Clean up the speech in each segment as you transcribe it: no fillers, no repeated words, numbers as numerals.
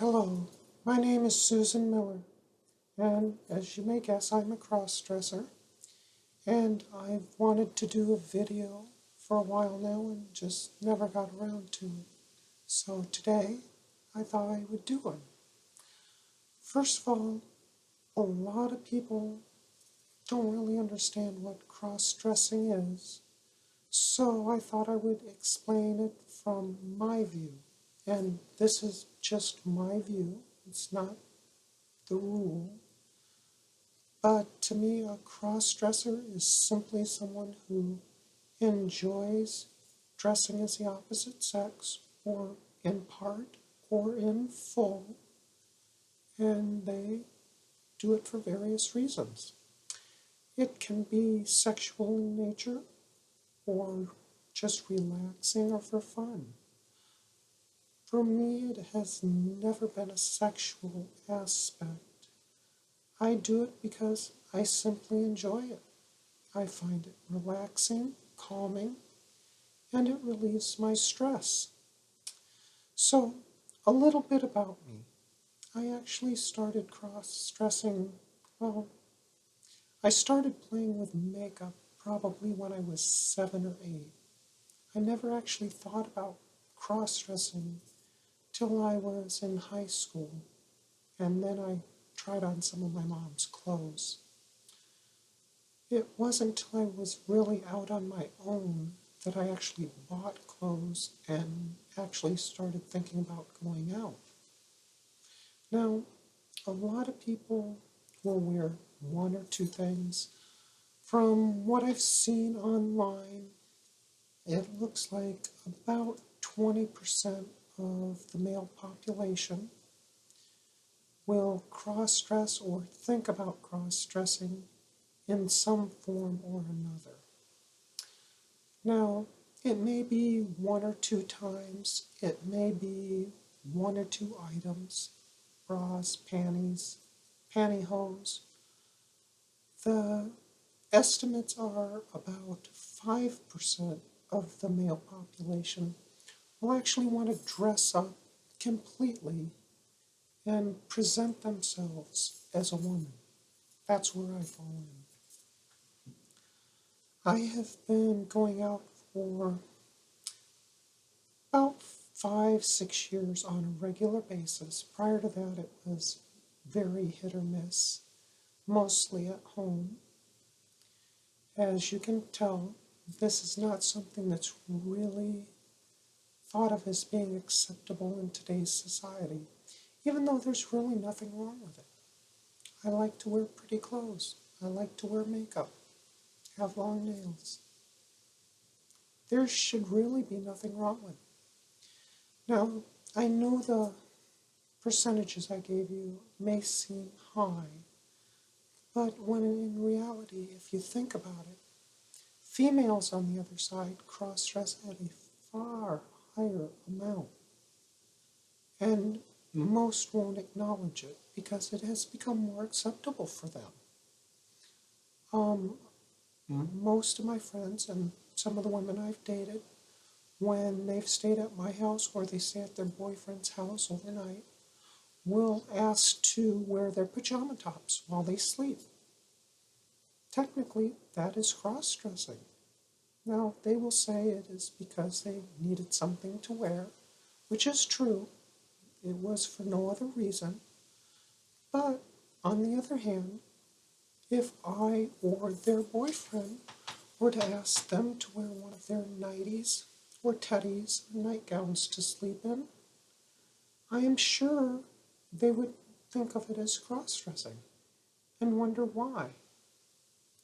Hello, my name is Susan Miller, and as you may guess, I'm a cross-dresser, and I've wanted to do a video for a while now and just never got around to it. So today, I thought I would do one. First of all, a lot of people don't really understand what cross-dressing is, so I thought I would explain it from my view. And this is just my view, it's not the rule. But to me, a cross-dresser is simply someone who enjoys dressing as the opposite sex, or in part, or in full, and they do it for various reasons. It can be sexual in nature, or just relaxing, or for fun. For me, it has never been a sexual aspect. I do it because I simply enjoy it. I find it relaxing, calming, and it relieves my stress. So, a little bit about me. I actually started cross-dressing, well, I started playing with makeup probably when I was 7 or 8. I never actually thought about cross-dressing till I was in high school, and then I tried on some of my mom's clothes. It wasn't until I was really out on my own that I actually bought clothes and actually started thinking about going out. Now, a lot of people will wear one or two things. From what I've seen online, it looks like about 20% of the male population will cross-dress or think about cross-dressing in some form or another. Now, it may be one or two times, it may be one or two items, bras, panties, pantyhose. The estimates are about 5% of the male population will actually want to dress up completely and present themselves as a woman. That's where I fall in. I have been going out for about 5, 6 years on a regular basis. Prior to that, it was very hit or miss, mostly at home. As you can tell, this is not something that's really thought of as being acceptable in today's society, even though there's really nothing wrong with it. I like to wear pretty clothes. I like to wear makeup, have long nails. There should really be nothing wrong with it. Now, I know the percentages I gave you may seem high, but when in reality, if you think about it, females on the other side cross-dress at a far higher amount. And most won't acknowledge it because it has become more acceptable for them. Most of my friends and some of the women I've dated, when they've stayed at my house or they stay at their boyfriend's house overnight, will ask to wear their pajama tops while they sleep. Technically, that is cross-dressing. Now, they will say it is because they needed something to wear, which is true. It was for no other reason. But, on the other hand, if I or their boyfriend were to ask them to wear one of their nighties or teddies or nightgowns to sleep in, I am sure they would think of it as cross-dressing and wonder why.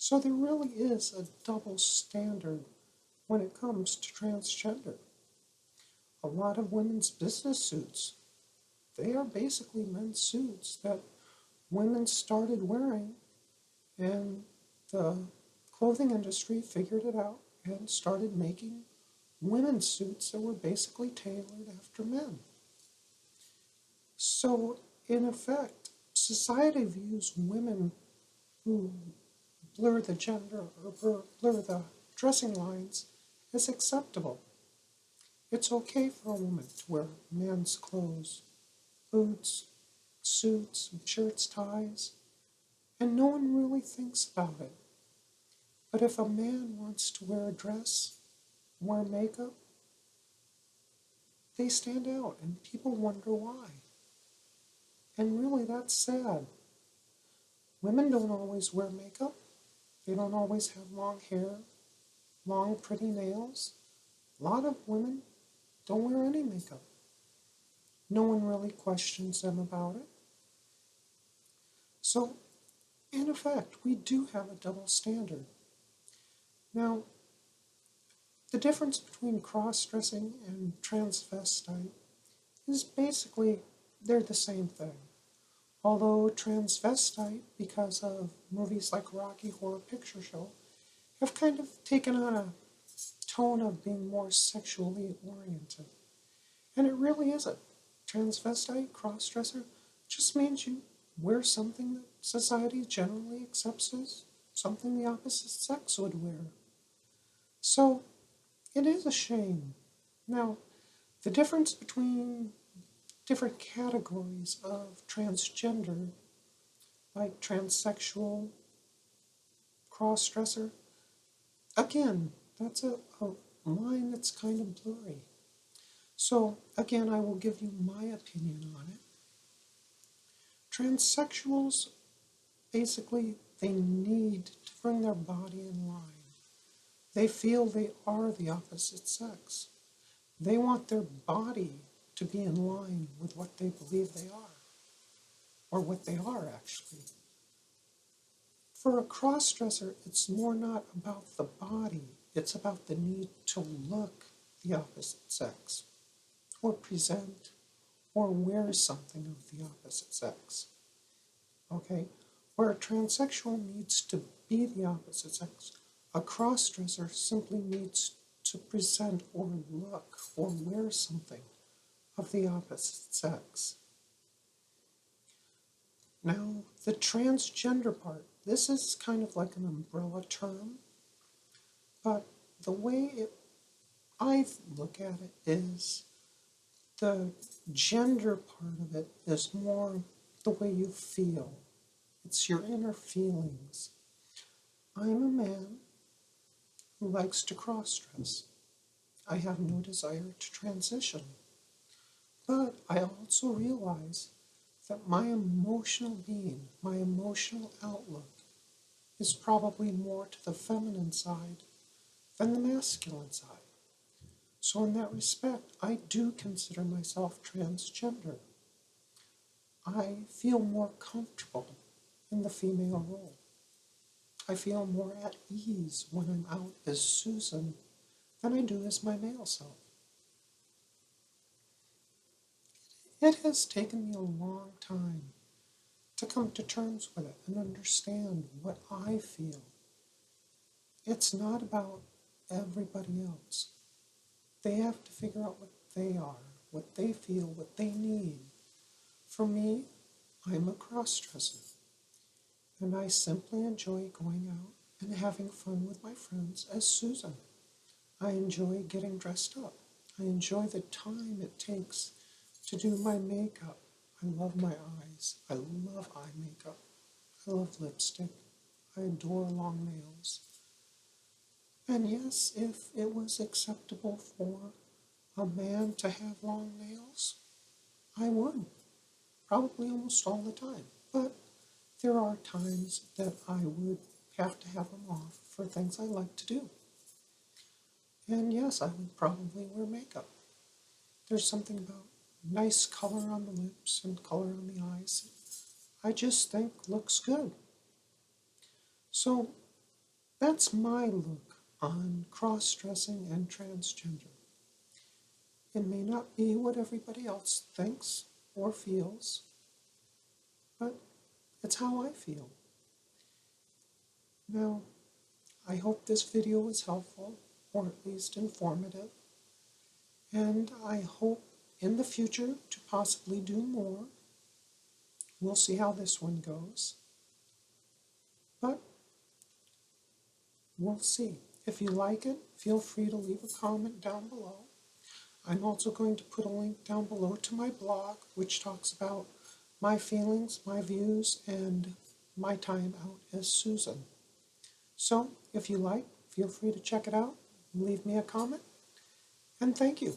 So there really is a double standard when it comes to transgender. A lot of women's business suits, they are basically men's suits that women started wearing, and the clothing industry figured it out and started making women's suits that were basically tailored after men. So, in effect, society views women who blur the gender or blur the dressing lines as acceptable. It's okay for a woman to wear men's clothes boots, suits, shirts, ties, and no one really thinks about it. But if a man wants to wear a dress, wear makeup, they stand out and people wonder why. And really, that's sad. Women don't always wear makeup. They don't always have long hair, long, pretty nails. A lot of women don't wear any makeup. No one really questions them about it. So, in effect, we do have a double standard. Now, the difference between cross-dressing and transvestite is basically they're the same thing. Although transvestite, because of movies like Rocky Horror Picture Show, have kind of taken on a tone of being more sexually oriented. And it really isn't. Transvestite, crossdresser, just means you wear something that society generally accepts as something the opposite sex would wear. So, it is a shame. Now, the difference between different categories of transgender, like transsexual, crossdresser, again, that's a line that's kind of blurry. So, again, I will give you my opinion on it. Transsexuals, basically, they need to bring their body in line. They feel they are the opposite sex. They want their body to be in line with what they believe they are, or what they are, actually. For a crossdresser, it's more not about the body, it's about the need to look the opposite sex, or present, or wear something of the opposite sex. Okay? Where a transsexual needs to be the opposite sex, a crossdresser simply needs to present or look or wear something of the opposite sex. Now, the transgender part, this is kind of like an umbrella term, but the way I look at it is the gender part of it is more the way you feel. It's your inner feelings. I'm a man who likes to cross-dress. I have no desire to transition. But I also realize that my emotional being, my emotional outlook, is probably more to the feminine side than the masculine side. So in that respect, I do consider myself transgender. I feel more comfortable in the female role. I feel more at ease when I'm out as Susan than I do as my male self. It has taken me a long time to come to terms with it and understand what I feel. It's not about everybody else. They have to figure out what they are, what they feel, what they need. For me, I'm a cross-dresser, and I simply enjoy going out and having fun with my friends as Susan. I enjoy getting dressed up. I enjoy the time it takes to do my makeup. I love my eyes. I love eye makeup. I love lipstick. I adore long nails. And yes, if it was acceptable for a man to have long nails, I would. Probably almost all the time. But there are times that I would have to have them off for things I like to do. And yes, I would probably wear makeup. There's something about nice color on the lips and color on the eyes I just think looks good. So that's my look on cross-dressing and transgender. It may not be what everybody else thinks or feels, but it's how I feel. Now, I hope this video was helpful, or at least informative, and I hope in the future to possibly do more. We'll see how this one goes, but we'll see. If you like it, feel free to leave a comment down below. I'm also going to put a link down below to my blog, which talks about my feelings, my views, and my time out as Susan. So, if you like, feel free to check it out, leave me a comment, and thank you.